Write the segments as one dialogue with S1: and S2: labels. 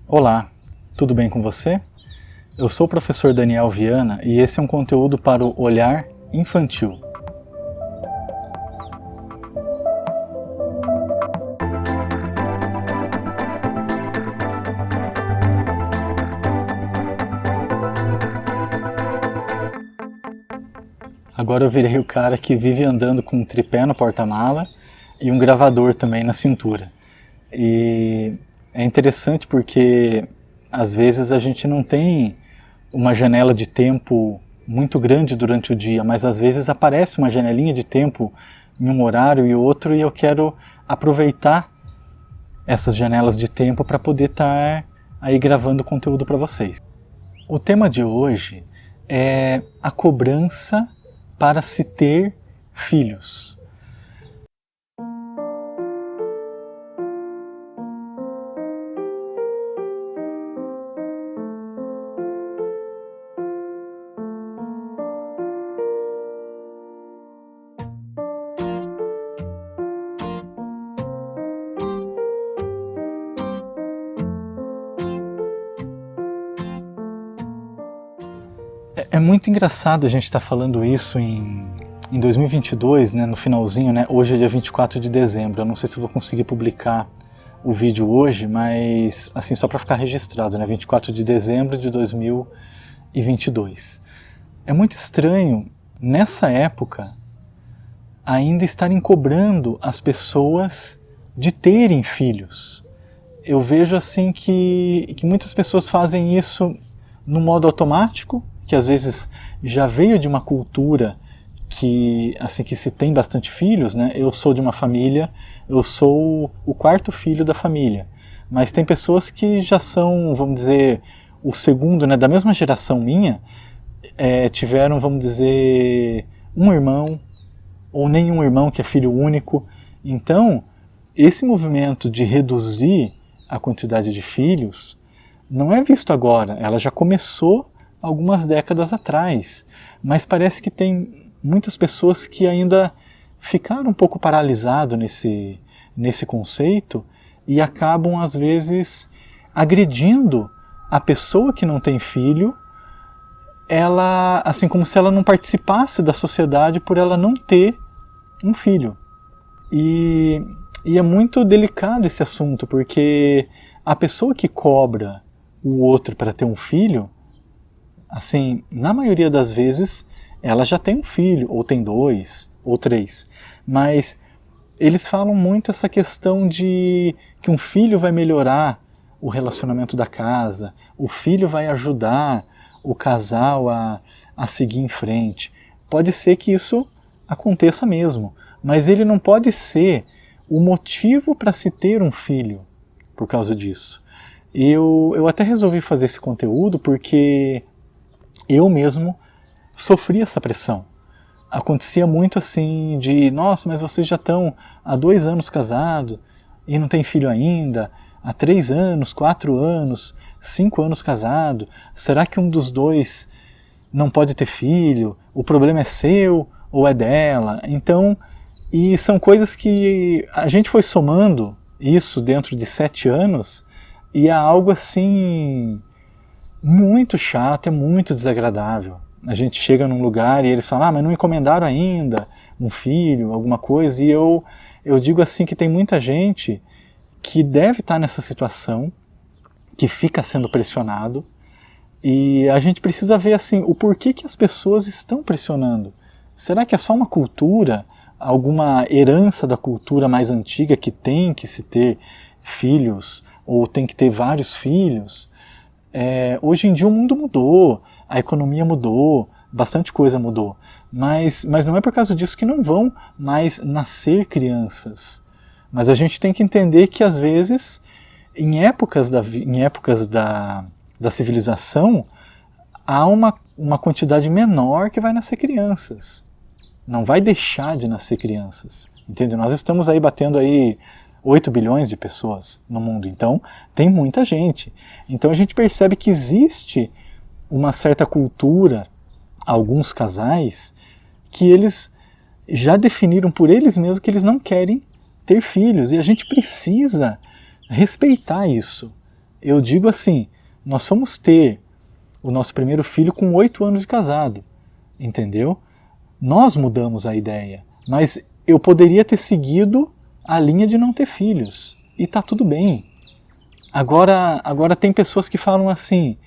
S1: Olá, tudo bem com você? Eu sou o professor Daniel Viana e esse é um conteúdo para o olhar infantil. Agora eu virei o cara que vive andando com um tripé no porta-mala e um gravador também na cintura. E é interessante porque às vezes a gente não tem uma janela de tempo muito grande durante o dia, mas às vezes aparece uma janelinha de tempo em um horário e outro e eu quero aproveitar essas janelas de tempo para poder estar aí gravando conteúdo para vocês. O tema de hoje é a cobrança para se ter filhos. É muito engraçado a gente estar falando isso em 2022, né, no finalzinho, né, hoje é dia 24 de dezembro, eu não sei se eu vou conseguir publicar o vídeo hoje, mas assim, só para ficar registrado, né, 24 de dezembro de 2022. É muito estranho, nessa época, ainda estarem cobrando as pessoas de terem filhos. Eu vejo assim que muitas pessoas fazem isso no modo automático, que às vezes já veio de uma cultura que assim que se tem bastante filhos, né? Eu sou de uma família, eu sou o quarto filho da família, mas tem pessoas que já são, vamos dizer, o segundo, né? Da mesma geração minha, tiveram, vamos dizer, um irmão ou nenhum irmão que é filho único. Então, esse movimento de reduzir a quantidade de filhos não é visto agora, ela já começou algumas décadas atrás, mas parece que tem muitas pessoas que ainda ficaram um pouco paralisadas nesse conceito e acabam às vezes agredindo a pessoa que não tem filho, ela, assim, como se ela não participasse da sociedade por ela não ter um filho. E é muito delicado esse assunto, porque a pessoa que cobra o outro para ter um filho, assim, na maioria das vezes, ela já tem um filho, ou tem 2, ou 3. Mas eles falam muito essa questão de que um filho vai melhorar o relacionamento da casa, o filho vai ajudar o casal a seguir em frente. Pode ser que isso aconteça mesmo, mas ele não pode ser o motivo para se ter um filho por causa disso. Eu até resolvi fazer esse conteúdo porque eu mesmo sofri essa pressão. Acontecia muito assim de, nossa, mas vocês já estão há 2 anos casados e não tem filho ainda, há 3 anos, 4 anos, 5 anos casado, será que um dos dois não pode ter filho? O problema é seu ou é dela? Então, e são coisas que a gente foi somando isso dentro de 7 anos e é algo assim muito chato, é muito desagradável. A gente chega num lugar e eles falam, mas não encomendaram ainda um filho, alguma coisa, e eu digo assim que tem muita gente que deve estar nessa situação, que fica sendo pressionado, e a gente precisa ver assim, o porquê que as pessoas estão pressionando. Será que é só uma cultura, alguma herança da cultura mais antiga que tem que se ter filhos, ou tem que ter vários filhos? Hoje em dia o mundo mudou, a economia mudou, bastante coisa mudou, mas não é por causa disso que não vão mais nascer crianças. Mas a gente tem que entender que às vezes, em épocas da civilização, há uma quantidade menor que vai nascer crianças. Não vai deixar de nascer crianças. Entendeu? Nós estamos aí batendo aí 8 bilhões de pessoas no mundo, então tem muita gente. Então a gente percebe que existe uma certa cultura, alguns casais, que eles já definiram por eles mesmos que eles não querem ter filhos, e a gente precisa respeitar isso. Eu digo assim, nós fomos ter o nosso primeiro filho com 8 anos de casado, entendeu? Nós mudamos a ideia, mas eu poderia ter seguido a linha de não ter filhos, e tá tudo bem. Agora tem pessoas que falam assim,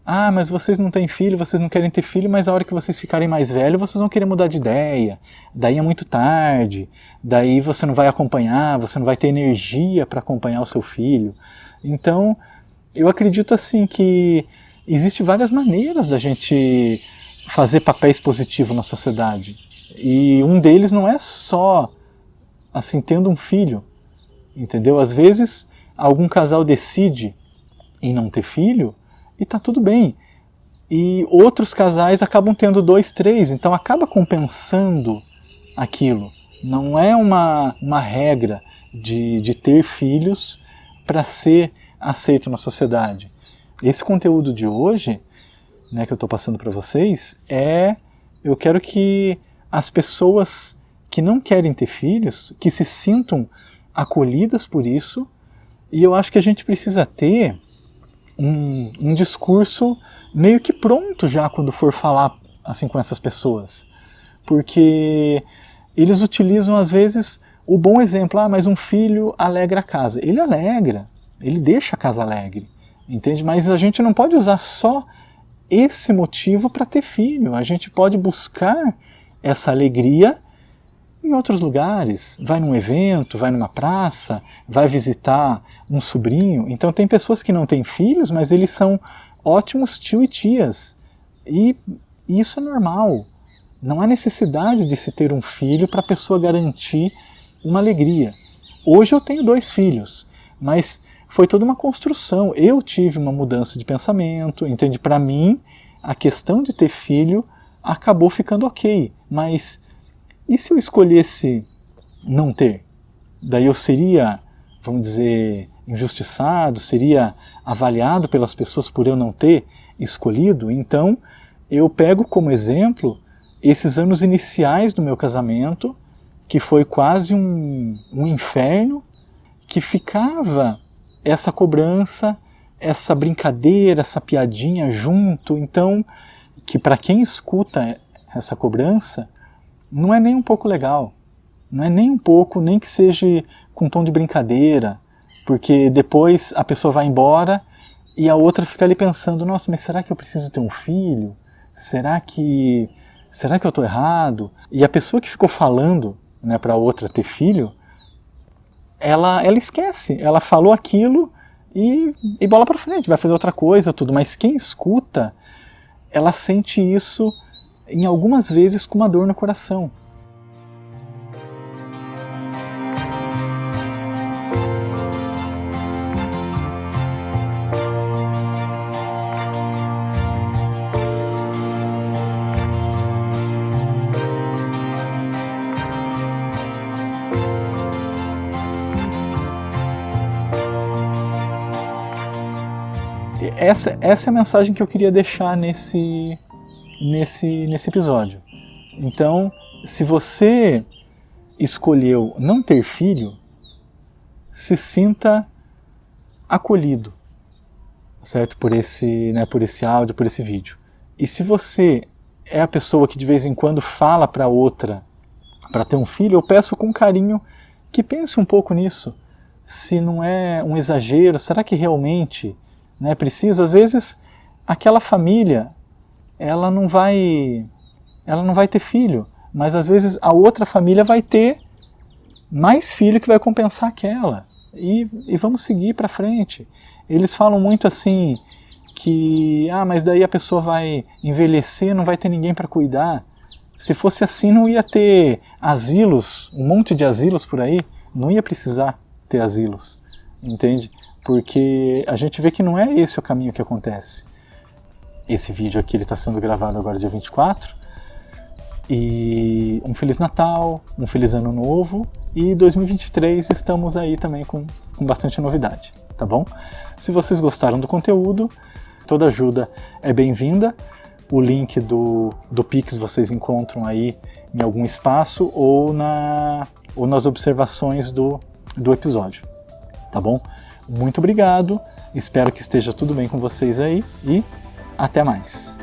S1: ah, mas vocês não têm filho, vocês não querem ter filho, mas a hora que vocês ficarem mais velhos, vocês vão querer mudar de ideia, daí é muito tarde, daí você não vai acompanhar, você não vai ter energia para acompanhar o seu filho. Então, eu acredito assim que existem várias maneiras da gente fazer papéis positivos na sociedade. E um deles não é só assim tendo um filho, entendeu? Às vezes algum casal decide em não ter filho e tá tudo bem. E outros casais acabam tendo 2, 3, então acaba compensando aquilo. Não é uma regra de ter filhos para ser aceito na sociedade. Esse conteúdo de hoje, né, que eu estou passando para vocês, eu quero que as pessoas que não querem ter filhos, que se sintam acolhidas por isso, e eu acho que a gente precisa ter um discurso meio que pronto já quando for falar assim com essas pessoas, porque eles utilizam às vezes o bom exemplo, mas um filho alegra a casa. Ele alegra, ele deixa a casa alegre, entende? Mas a gente não pode usar só esse motivo para ter filho, a gente pode buscar essa alegria em outros lugares, vai num evento, vai numa praça, vai visitar um sobrinho. Então tem pessoas que não têm filhos, mas eles são ótimos tio e tias. E isso é normal. Não há necessidade de se ter um filho para a pessoa garantir uma alegria. Hoje eu tenho 2 filhos, mas foi toda uma construção. Eu tive uma mudança de pensamento, entende? Para mim, a questão de ter filho acabou ficando ok, mas e se eu escolhesse não ter? Daí eu seria, vamos dizer, injustiçado, seria avaliado pelas pessoas por eu não ter escolhido? Então, eu pego como exemplo esses anos iniciais do meu casamento, que foi quase um inferno, que ficava essa cobrança, essa brincadeira, essa piadinha junto. Então, que para quem escuta essa cobrança, não é nem um pouco legal, não é nem um pouco, nem que seja com tom de brincadeira, porque depois a pessoa vai embora e a outra fica ali pensando, nossa, mas será que eu preciso ter um filho? Será que eu estou errado? E a pessoa que ficou falando, né, para a outra ter filho, ela esquece, ela falou aquilo e bola para frente, vai fazer outra coisa, tudo, mas quem escuta, ela sente isso em algumas vezes com uma dor no coração. Essa é a mensagem que eu queria deixar nesse episódio. Então, se você escolheu não ter filho, se sinta acolhido, certo? Por esse áudio, por esse vídeo. E se você é a pessoa que de vez em quando fala para outra para ter um filho, eu peço com carinho que pense um pouco nisso. Se não é um exagero, será que realmente, né, precisa? Às vezes aquela família ela não vai ter filho, mas às vezes a outra família vai ter mais filho que vai compensar aquela. E vamos seguir para frente. Eles falam muito assim que, mas daí a pessoa vai envelhecer, não vai ter ninguém para cuidar. Se fosse assim, não ia ter asilos, um monte de asilos por aí, não ia precisar ter asilos, entende? Porque a gente vê que não é esse o caminho que acontece. Esse vídeo aqui está sendo gravado agora dia 24, e um Feliz Natal, um Feliz Ano Novo, e 2023 estamos aí também com bastante novidade, tá bom? Se vocês gostaram do conteúdo, toda ajuda é bem-vinda. O link do Pix vocês encontram aí em algum espaço ou nas observações do episódio, tá bom? Muito obrigado Espero que esteja tudo bem com vocês aí e até mais!